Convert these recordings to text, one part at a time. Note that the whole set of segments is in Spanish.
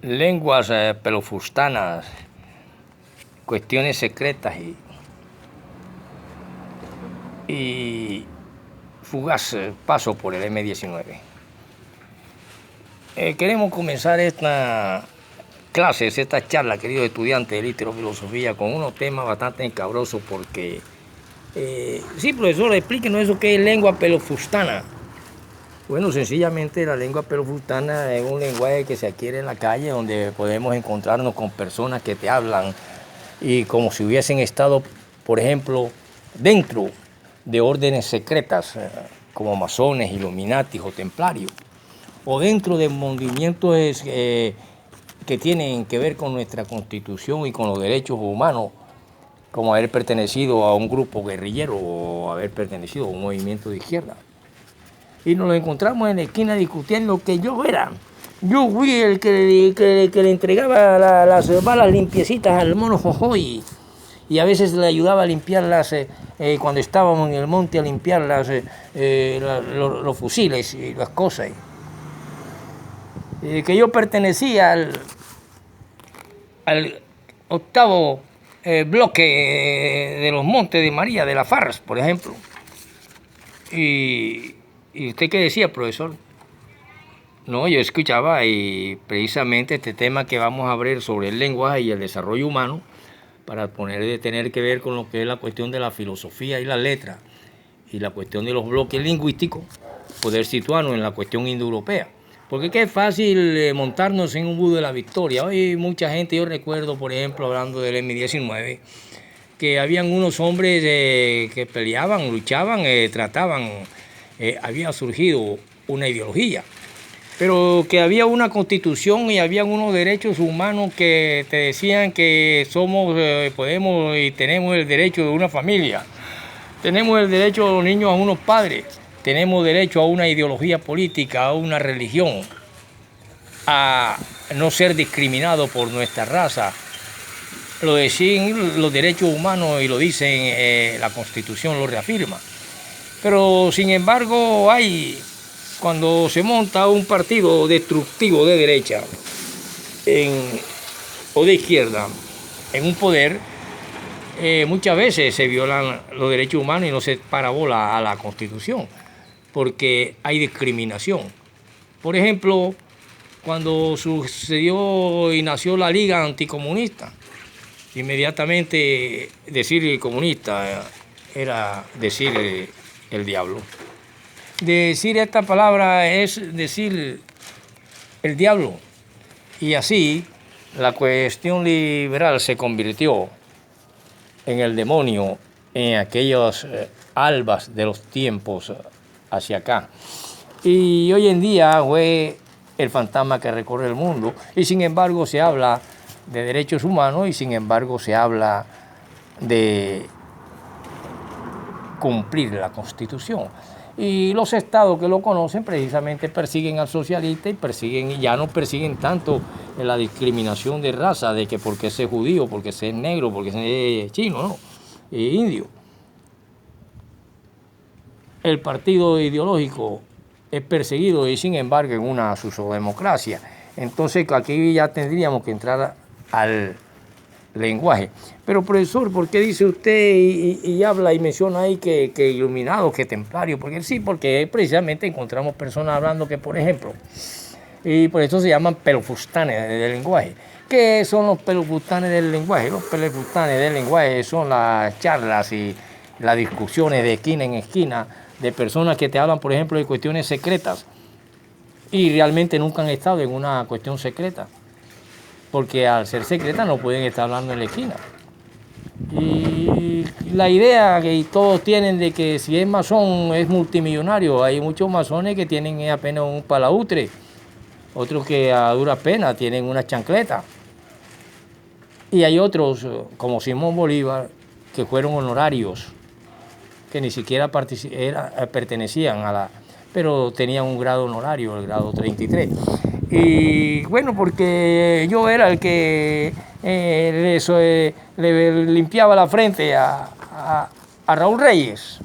lenguas pelofustanas, cuestiones secretas y fugaz paso por el M-19. Queremos comenzar esta charla, queridos estudiantes de literofilosofía, con unos temas bastante encabrosos porque... sí, profesor, explíquenos eso, ¿qué es lengua pelofustana? Bueno, sencillamente la lengua pelofustana es un lenguaje que se adquiere en la calle, donde podemos encontrarnos con personas que te hablan y como si hubiesen estado, por ejemplo, dentro de órdenes secretas, como masones, illuminatis o templarios, o dentro de movimientos que tienen que ver con nuestra Constitución y con los derechos humanos, como haber pertenecido a un grupo guerrillero o haber pertenecido a un movimiento de izquierda. Y nos lo encontramos en la esquina discutiendo que yo fui el que le entregaba las balas limpiecitas al mono Jojoy, y a veces le ayudaba a limpiarlas cuando estábamos en el monte, a limpiar los fusiles y las cosas. Que yo pertenecía al octavo bloque de los Montes de María, de la FARC, por ejemplo. ¿Y usted qué decía, profesor? No, yo escuchaba y precisamente este tema que vamos a ver sobre el lenguaje y el desarrollo humano, para tener que ver con lo que es la cuestión de la filosofía y la letra y la cuestión de los bloques lingüísticos, poder situarnos en la cuestión indoeuropea. Porque qué fácil montarnos en un bus de la victoria. Hoy mucha gente, yo recuerdo, por ejemplo, hablando del M-19, que habían unos hombres que peleaban, luchaban, trataban, había surgido una ideología, pero que había una constitución y había unos derechos humanos que te decían que somos, podemos y tenemos el derecho de una familia, tenemos el derecho de los niños a unos padres, tenemos derecho a una ideología política, a una religión, a no ser discriminados por nuestra raza. Lo decían los derechos humanos y lo dicen, la Constitución lo reafirma. Pero sin embargo cuando se monta un partido destructivo de derecha o de izquierda en un poder, muchas veces se violan los derechos humanos y no se para bola a la Constitución, porque hay discriminación. Por ejemplo, cuando sucedió y nació la Liga Anticomunista, inmediatamente decir comunista era decir el diablo. Decir esta palabra es decir el diablo. Y así la cuestión liberal se convirtió en el demonio en aquellos albas de los tiempos hacia acá. Y hoy en día fue el fantasma que recorre el mundo, y sin embargo se habla de derechos humanos y sin embargo se habla de cumplir la Constitución. Y los estados que lo conocen precisamente persiguen al socialista y ya no persiguen tanto la discriminación de raza, de que porque es judío, porque es negro, porque es chino, no, indio. El partido ideológico es perseguido y sin embargo en una sociodemocracia. Entonces aquí ya tendríamos que entrar al lenguaje. Pero profesor, ¿por qué dice usted y habla y menciona ahí que iluminados, que templarios? Porque precisamente encontramos personas hablando que, por ejemplo, y por eso se llaman pelofustanes del lenguaje. ¿Qué son los pelofustanes del lenguaje? Los pelofustanes del lenguaje son las charlas y las discusiones de esquina en esquina de personas que te hablan, por ejemplo, de cuestiones secretas y realmente nunca han estado en una cuestión secreta, porque al ser secreta no pueden estar hablando en la esquina. Y la idea que todos tienen de que si es masón es multimillonario, hay muchos masones que tienen apenas un palautre, otros que a duras penas tienen una chancleta, y hay otros como Simón Bolívar que fueron honorarios, que ni siquiera pertenecían pero tenían un grado honorario, el grado 33. Y bueno, porque yo era el que le limpiaba la frente a Raúl Reyes.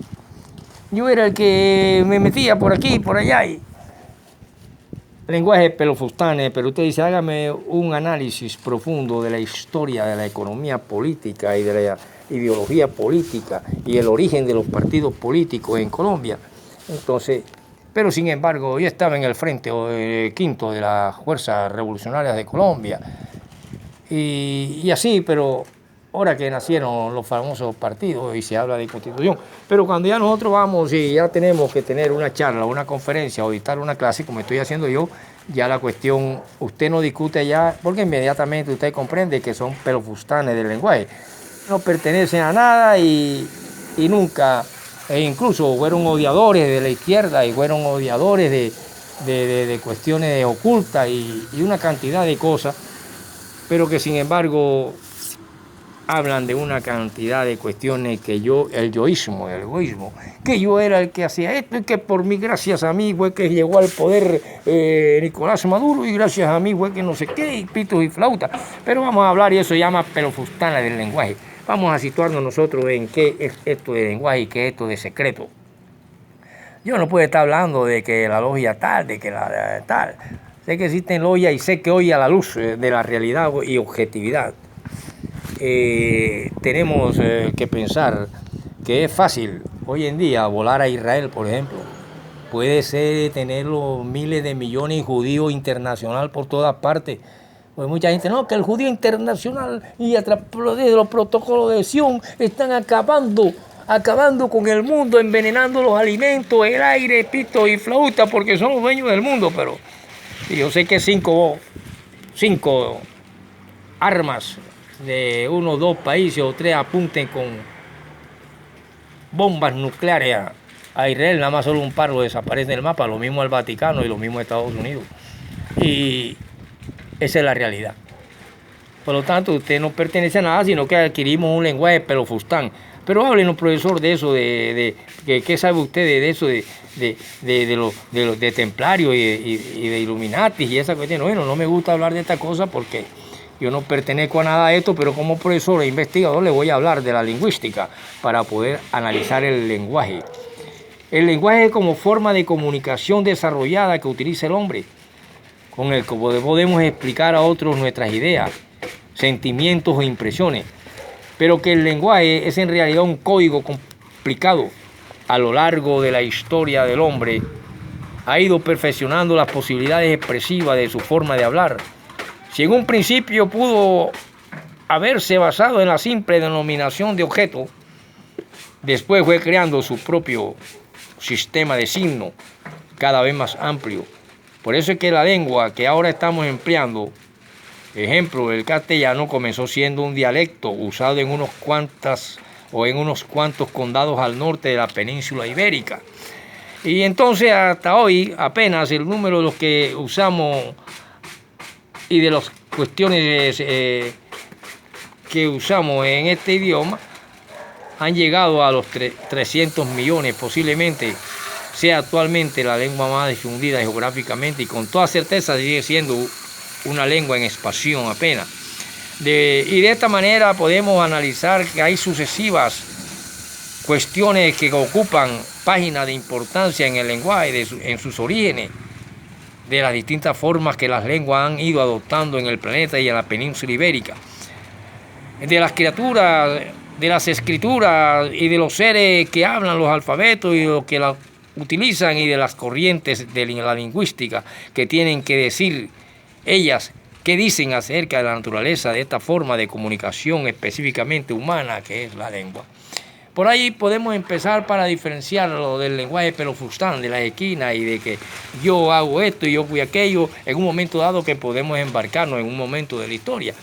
Yo era el que me metía por aquí y por allá. lenguaje pelofustanes, pero usted dice, hágame un análisis profundo de la historia de la economía política y de la ideología política y el origen de los partidos políticos en Colombia. Entonces, pero sin embargo, yo estaba en el frente quinto de las Fuerzas Revolucionarias de Colombia y así, pero ahora que nacieron los famosos partidos y se habla de constitución, pero cuando ya nosotros vamos y ya tenemos que tener una charla, una conferencia o dictar una clase, como estoy haciendo yo, ya la cuestión, usted no discute ya, porque inmediatamente usted comprende que son pelofustanes del lenguaje, no pertenecen a nada y nunca, e incluso fueron odiadores de la izquierda y fueron odiadores de cuestiones ocultas y una cantidad de cosas, pero que sin embargo hablan de una cantidad de cuestiones que el yoísmo, el egoísmo, que yo era el que hacía esto y que por mí, gracias a mí fue que llegó al poder Nicolás Maduro y gracias a mí fue que no sé qué, y pitos y flautas. Pero vamos a hablar y eso se llama pelofustana del lenguaje. Vamos a situarnos nosotros en qué es esto de lenguaje y qué es esto de secreto. Yo no puedo estar hablando de que la logia tal, de que la tal. Sé que existen logias y sé que hoy a la luz de la realidad y objetividad tenemos que pensar que es fácil hoy en día volar a Israel, por ejemplo. Puede ser tener los miles de millones de judíos internacional por todas partes. Pues mucha gente, no, que el judío internacional y a través de los protocolos de Sion están acabando con el mundo, envenenando los alimentos, el aire, pito y flauta, porque son los dueños del mundo. Pero yo sé que cinco armas de 1 o 2 países o 3 apunten con bombas nucleares a Israel, nada más solo un par lo desaparece del mapa, lo mismo al Vaticano y lo mismo a Estados Unidos. Y esa es la realidad. Por lo tanto, usted no pertenece a nada, sino que adquirimos un lenguaje pelofustán. Pero háblenos, profesor, de eso, ¿qué sabe usted de eso, de templarios y de Illuminatis y esa cuestión? Bueno, no me gusta hablar de esta cosa porque yo no pertenezco a nada de esto, pero como profesor e investigador le voy a hablar de la lingüística para poder analizar el lenguaje. El lenguaje como forma de comunicación desarrollada que utiliza el hombre, con el que podemos explicar a otros nuestras ideas, sentimientos o impresiones, pero que el lenguaje es en realidad un código complicado. A lo largo de la historia del hombre ha ido perfeccionando las posibilidades expresivas de su forma de hablar. Si en un principio pudo haberse basado en la simple denominación de objeto, después fue creando su propio sistema de signos cada vez más amplio. Por eso es que la lengua que ahora estamos empleando, ejemplo, el castellano, comenzó siendo un dialecto usado en unos cuantos condados al norte de la península ibérica. Y entonces hasta hoy apenas el número de los que usamos y de las cuestiones que usamos en este idioma han llegado a los 300 millones, posiblemente sea actualmente la lengua más difundida geográficamente y con toda certeza sigue siendo una lengua en expansión apenas. Y de esta manera podemos analizar que hay sucesivas cuestiones que ocupan páginas de importancia en el lenguaje, en sus orígenes, de las distintas formas que las lenguas han ido adoptando en el planeta y en la península ibérica, de las criaturas, de las escrituras y de los seres que hablan los alfabetos y los que la utilizan y de las corrientes de la lingüística que tienen que decir ellas qué dicen acerca de la naturaleza de esta forma de comunicación específicamente humana que es la lengua. Por ahí podemos empezar para diferenciarlo del lenguaje pelofustán, de las esquinas y de que yo hago esto y yo fui aquello en un momento dado que podemos embarcarnos en un momento de la historia.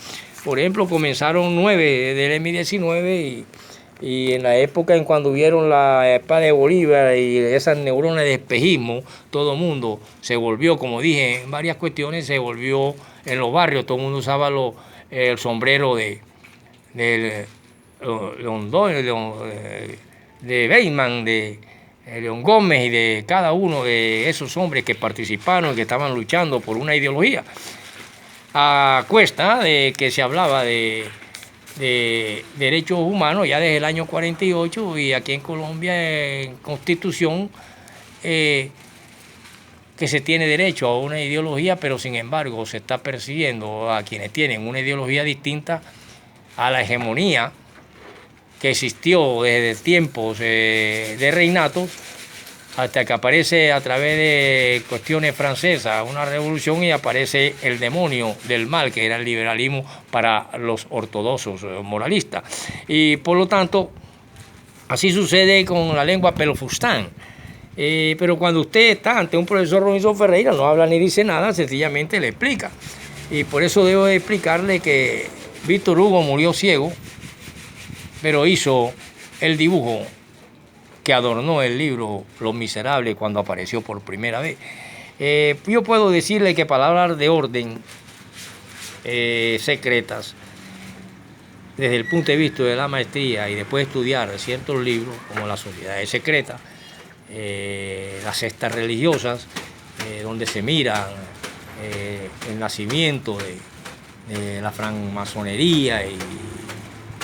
Por ejemplo, comenzaron 9 del M-19 y en la época en cuando vieron la espada de Bolívar y esas neuronas de espejismo, todo el mundo se volvió, como dije, en varias cuestiones, se volvió en los barrios, todo el mundo usaba el sombrero de Weizmann, de León Gómez y de cada uno de esos hombres que participaron y que estaban luchando por una ideología. A cuesta de que se hablaba de derechos humanos ya desde el año 48 y aquí en Colombia en Constitución que se tiene derecho a una ideología, pero sin embargo se está persiguiendo a quienes tienen una ideología distinta a la hegemonía que existió desde tiempos de reinatos hasta que aparece a través de cuestiones francesas una revolución y aparece el demonio del mal, que era el liberalismo para los ortodoxos moralistas. Y por lo tanto, así sucede con la lengua pelofustán. Pero cuando usted está ante un profesor Robinson Ferreira, no habla ni dice nada, sencillamente le explica. Y por eso debo de explicarle que Víctor Hugo murió ciego, pero hizo el dibujo que adornó el libro Los Miserables cuando apareció por primera vez. Yo puedo decirle que para hablar de orden secretas, desde el punto de vista de la maestría y después de estudiar ciertos libros como Las Sociedades Secretas, las sectas religiosas, donde se miran el nacimiento de la francmasonería y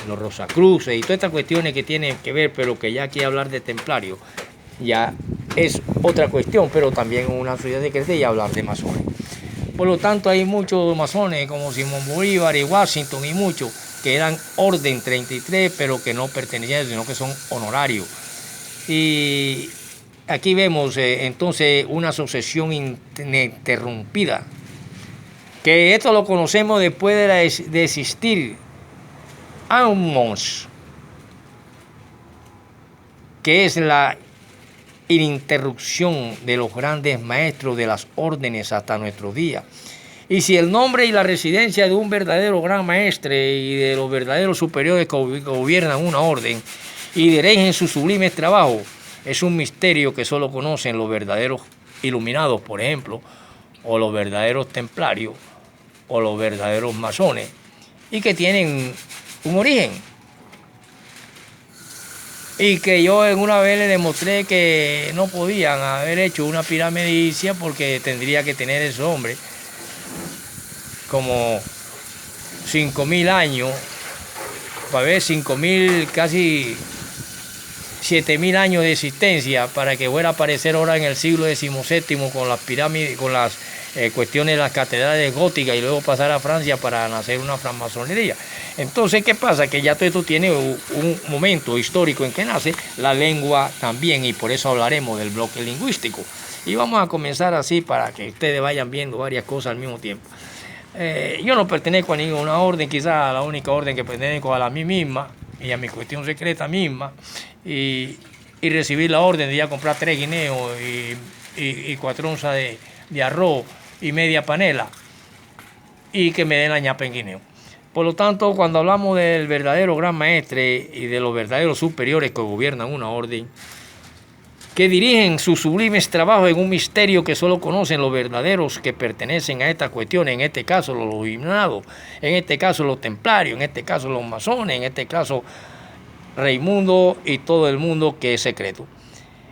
los Rosacruces y todas estas cuestiones que tienen que ver, pero que ya aquí hablar de templario ya es otra cuestión, pero también una sociedad secreta y hablar de masones. Por lo tanto, hay muchos masones como Simón Bolívar y Washington y muchos que eran orden 33, pero que no pertenecían, sino que son honorarios. Y aquí vemos entonces una sucesión ininterrumpida, que esto lo conocemos después de existir Aumos, que es la ininterrupción de los grandes maestros de las órdenes hasta nuestros días. Y si el nombre y la residencia de un verdadero gran maestre y de los verdaderos superiores que gobiernan una orden y dirigen sus sublimes trabajos, es un misterio que solo conocen los verdaderos iluminados, por ejemplo, o los verdaderos templarios, o los verdaderos masones, y que tienen un origen. Y que yo en una vez le demostré que no podían haber hecho una pirámide egipcia porque tendría que tener ese hombre como 5.000 años, para ver 5.000, casi 7.000 años de existencia para que fuera a aparecer ahora en el siglo XVII con las pirámides, con las cuestiones de las catedrales góticas y luego pasar a Francia para nacer una francmasonería. Entonces, ¿qué pasa? Que ya todo esto tiene un momento histórico en que nace la lengua también, y por eso hablaremos del bloque lingüístico. Y vamos a comenzar así para que ustedes vayan viendo varias cosas al mismo tiempo. Yo no pertenezco a ninguna orden, quizás a la única orden que pertenezco a mí misma y a mi cuestión secreta misma, y recibir la orden de ir a comprar 3 guineos y 4 onzas de arroz y media panela y que me den la ñapa en guineo. Por lo tanto, cuando hablamos del verdadero gran maestre y de los verdaderos superiores que gobiernan una orden, que dirigen sus sublimes trabajos en un misterio que solo conocen los verdaderos que pertenecen a estas cuestiones, en este caso los iluminados, en este caso los templarios, en este caso los masones, en este caso Raimundo y todo el mundo, que es secreto.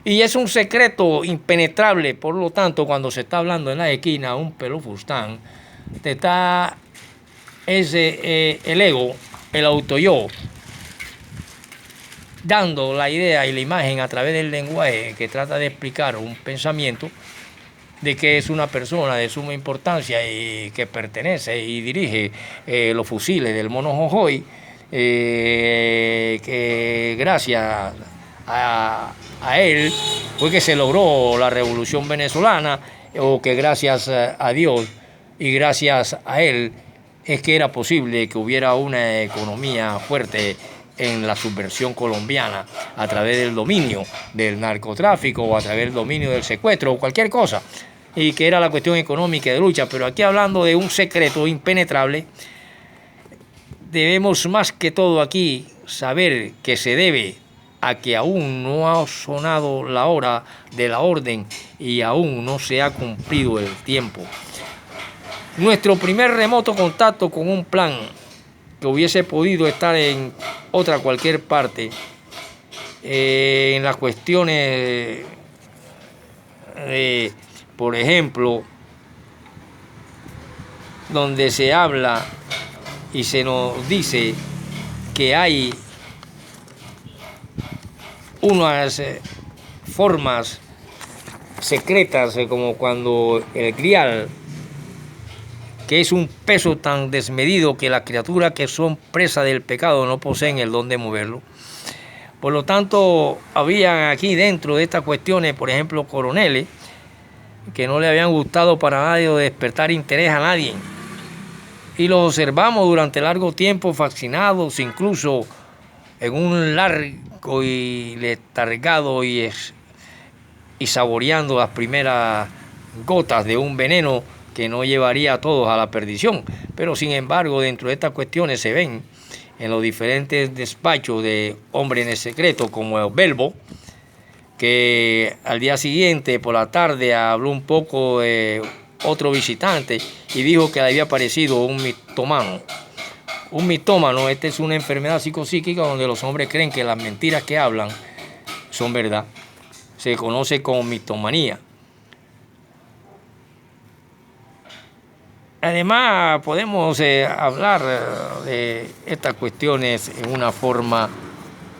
Y es un secreto impenetrable, por lo tanto, cuando se está hablando en la esquina un pelofustán, te está el ego, el autoyo, dando la idea y la imagen a través del lenguaje que trata de explicar un pensamiento de que es una persona de suma importancia y que pertenece y dirige los fusiles del Mono Jojoy, que gracias a él fue que se logró la revolución venezolana, o que gracias a Dios y gracias a él es que era posible que hubiera una economía fuerte en la subversión colombiana a través del dominio del narcotráfico o a través del dominio del secuestro o cualquier cosa, y que era la cuestión económica de lucha. Pero aquí, hablando de un secreto impenetrable, debemos más que todo aquí saber que se debe a que aún no ha sonado la hora de la orden y aún no se ha cumplido el tiempo. Nuestro primer remoto contacto con un plan que hubiese podido estar en otra cualquier parte, en las cuestiones por ejemplo, donde se habla y se nos dice que hay unas formas secretas, como cuando el grial, que es un peso tan desmedido que las criaturas que son presas del pecado no poseen el don de moverlo. Por lo tanto, había aquí dentro de estas cuestiones, por ejemplo, coroneles, que no le habían gustado para nadie o despertar interés a nadie. Y los observamos durante largo tiempo fascinados, incluso en un largo y letargado y saboreando las primeras gotas de un veneno que no llevaría a todos a la perdición. Pero sin embargo, dentro de estas cuestiones se ven en los diferentes despachos de hombres en el secreto, como el Belbo, que al día siguiente, por la tarde, habló un poco de otro visitante y dijo que le había parecido un mitómano. Un mitómano, esta es una enfermedad psicopsíquica donde los hombres creen que las mentiras que hablan son verdad. Se conoce como mitomanía. Además, podemos hablar de estas cuestiones en una forma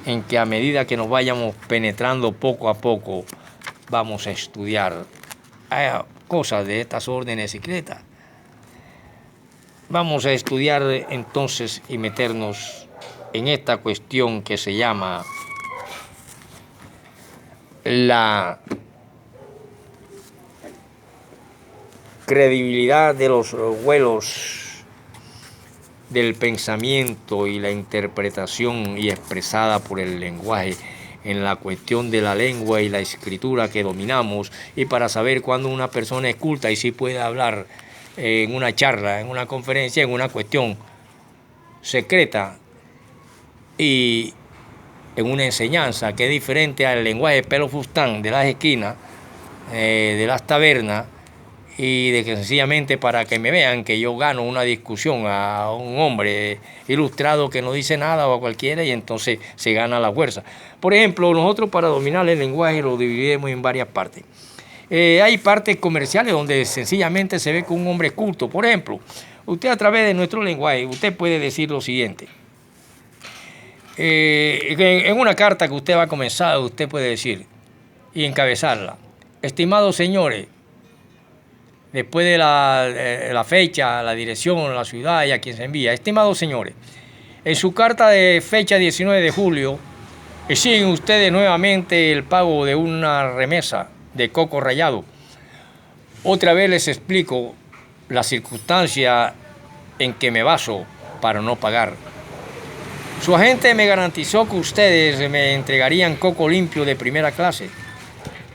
en que a medida que nos vayamos penetrando poco a poco, vamos a estudiar cosas de estas órdenes secretas. Vamos a estudiar entonces y meternos en esta cuestión que se llama la credibilidad de los vuelos del pensamiento y la interpretación y expresada por el lenguaje en la cuestión de la lengua y la escritura que dominamos, y para saber cuándo una persona es culta y sí puede hablar en una charla, en una conferencia, en una cuestión secreta y en una enseñanza que es diferente al lenguaje pelofustán de las esquinas, de las tabernas, y de que sencillamente para que me vean que yo gano una discusión a un hombre ilustrado que no dice nada o a cualquiera, y entonces se gana la fuerza. Por ejemplo, nosotros para dominar el lenguaje lo dividimos en varias partes. Hay partes comerciales donde sencillamente se ve que un hombre es culto. Por ejemplo, usted a través de nuestro lenguaje, usted puede decir lo siguiente. En una carta que usted va a comenzar, usted puede decir y encabezarla: estimados señores, después de la fecha, la dirección, la ciudad y a quien se envía. Estimados señores, en su carta de fecha 19 de julio, exigen ustedes nuevamente el pago de una remesa de coco rallado. Otra vez les explico la circunstancia en que me baso para no pagar. Su agente me garantizó que ustedes me entregarían coco limpio de primera clase.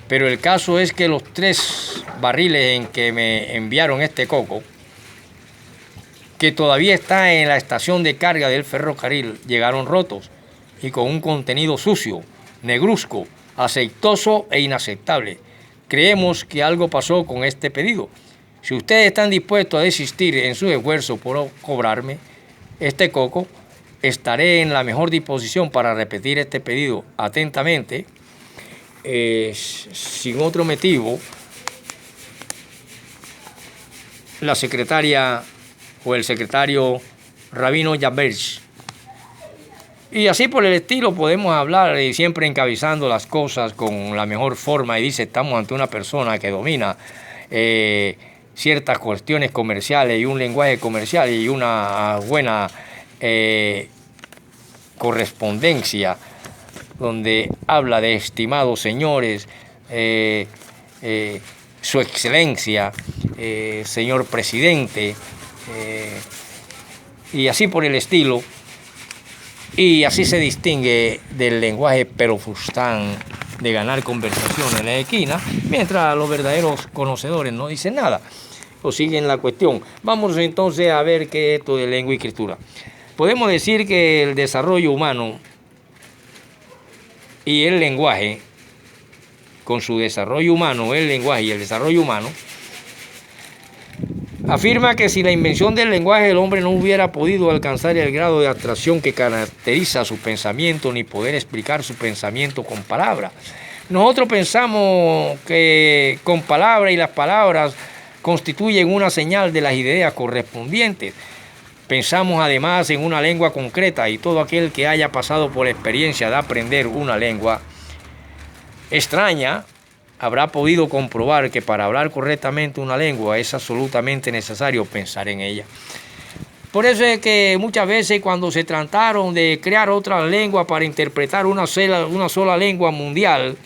Pero el caso es que los 3 barriles en que me enviaron este coco, que todavía está en la estación de carga del ferrocarril, llegaron rotos y con un contenido sucio, negruzco, aceitoso e inaceptable. Creemos que algo pasó con este pedido. Si ustedes están dispuestos a desistir en su esfuerzo por cobrarme este coco, estaré en la mejor disposición para repetir este pedido atentamente. Sin otro motivo, la secretaria o el secretario Rabino Jabersh. Y así por el estilo podemos hablar, y siempre encabezando las cosas con la mejor forma, y dice: estamos ante una persona que domina ciertas cuestiones comerciales y un lenguaje comercial y una buena correspondencia, donde habla de estimados señores, su excelencia, señor presidente, y así por el estilo. Y así se distingue del lenguaje pelofustán de ganar conversación en la esquina, mientras los verdaderos conocedores no dicen nada o siguen la cuestión. Vamos entonces a ver qué es esto de lengua y escritura. Podemos decir que el desarrollo humano y el lenguaje, con su desarrollo humano, el lenguaje y el desarrollo humano, afirma que sin la invención del lenguaje el hombre no hubiera podido alcanzar el grado de abstracción que caracteriza su pensamiento, ni poder explicar su pensamiento con palabras. Nosotros pensamos que con palabras, y las palabras constituyen una señal de las ideas correspondientes. Pensamos además en una lengua concreta, y todo aquel que haya pasado por la experiencia de aprender una lengua extraña habrá podido comprobar que para hablar correctamente una lengua es absolutamente necesario pensar en ella. Por eso es que muchas veces cuando se trataron de crear otra lengua para interpretar una sola lengua mundial,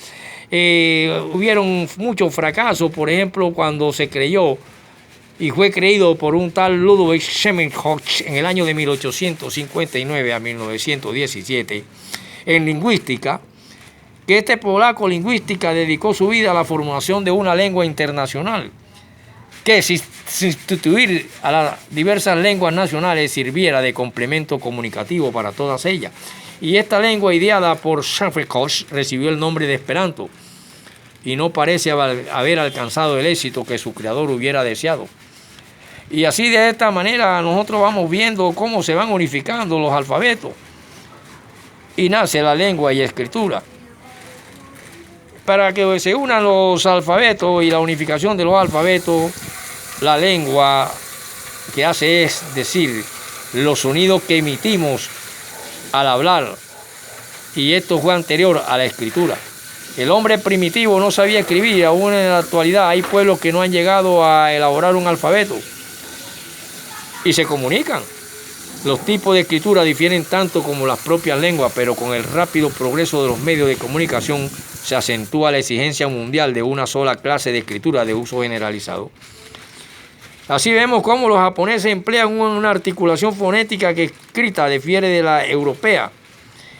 hubieron muchos fracasos. Por ejemplo, cuando se creyó y fue creído por un tal Ludwig Schemenhoch en el año de 1859 a 1917 en lingüística, que este polaco lingüística dedicó su vida a la formulación de una lengua internacional que sustituir a las diversas lenguas nacionales sirviera de complemento comunicativo para todas ellas. Y esta lengua ideada por Schemenhoch recibió el nombre de Esperanto y no parece haber alcanzado el éxito que su creador hubiera deseado. Y así de esta manera nosotros vamos viendo cómo se van unificando los alfabetos y nace la lengua y escritura. Para que se unan los alfabetos y la unificación de los alfabetos, la lengua que hace es decir los sonidos que emitimos al hablar, y esto fue anterior a la escritura. El hombre primitivo no sabía escribir, aún en la actualidad hay pueblos que no han llegado a elaborar un alfabeto y se comunican. Los tipos de escritura difieren tanto como las propias lenguas, pero con el rápido progreso de los medios de comunicación se acentúa la exigencia mundial de una sola clase de escritura de uso generalizado. Así vemos cómo los japoneses emplean una articulación fonética que escrita difiere de la europea.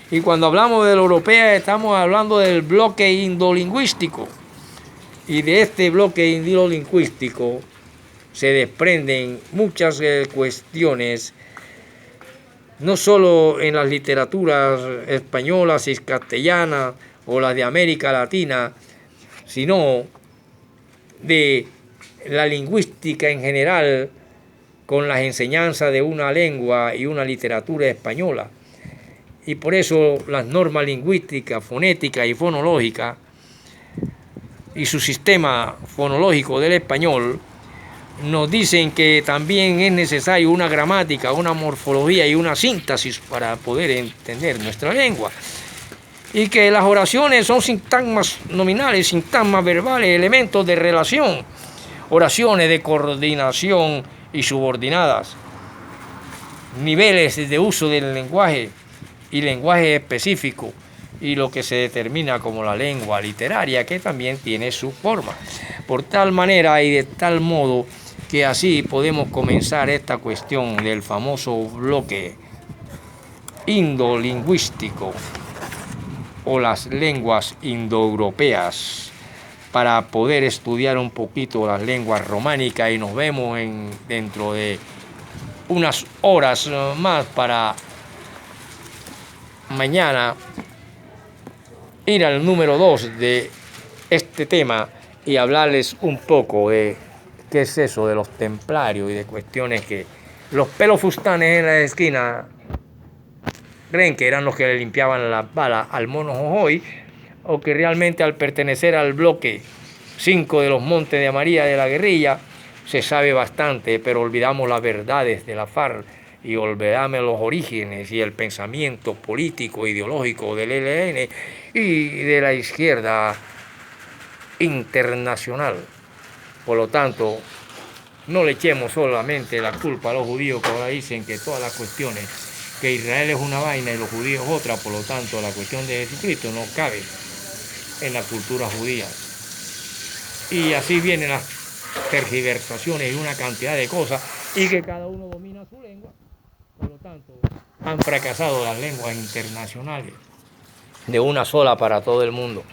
Y cuando hablamos de la europea estamos hablando del bloque indolingüístico. Y de este bloque indolingüístico se desprenden muchas cuestiones, no solo en las literaturas españolas y castellanas o las de América Latina, sino de la lingüística en general, con las enseñanzas de una lengua y una literatura española. Y por eso las normas lingüísticas, fonéticas y fonológicas y su sistema fonológico del español nos dicen que también es necesario una gramática, una morfología y una síntesis para poder entender nuestra lengua. Y que las oraciones son sintagmas nominales, sintagmas verbales, elementos de relación, oraciones de coordinación y subordinadas, niveles de uso del lenguaje y lenguaje específico, y lo que se determina como la lengua literaria, que también tiene su forma. Por tal manera y de tal modo que así podemos comenzar esta cuestión del famoso bloque indolingüístico o las lenguas indoeuropeas, para poder estudiar un poquito las lenguas románicas, y nos vemos dentro de unas horas más para mañana ir al número 2 de este tema y hablarles un poco de qué es eso de los templarios y de cuestiones que los pelofustanes en la esquina creen que eran los que le limpiaban las balas al mono Jojoy, o que realmente al pertenecer al bloque 5 de los Montes de María de la guerrilla se sabe bastante, pero olvidamos las verdades de la FARC y olvidamos los orígenes y el pensamiento político ideológico del ELN y de la izquierda internacional. Por lo tanto, no le echemos solamente la culpa a los judíos, que ahora dicen que todas las cuestiones, que Israel es una vaina y los judíos otra. Por lo tanto, la cuestión de Jesucristo no cabe en la cultura judía. Y así vienen las tergiversaciones y una cantidad de cosas, y que cada uno domina su lengua. Por lo tanto, han fracasado las lenguas internacionales de una sola para todo el mundo.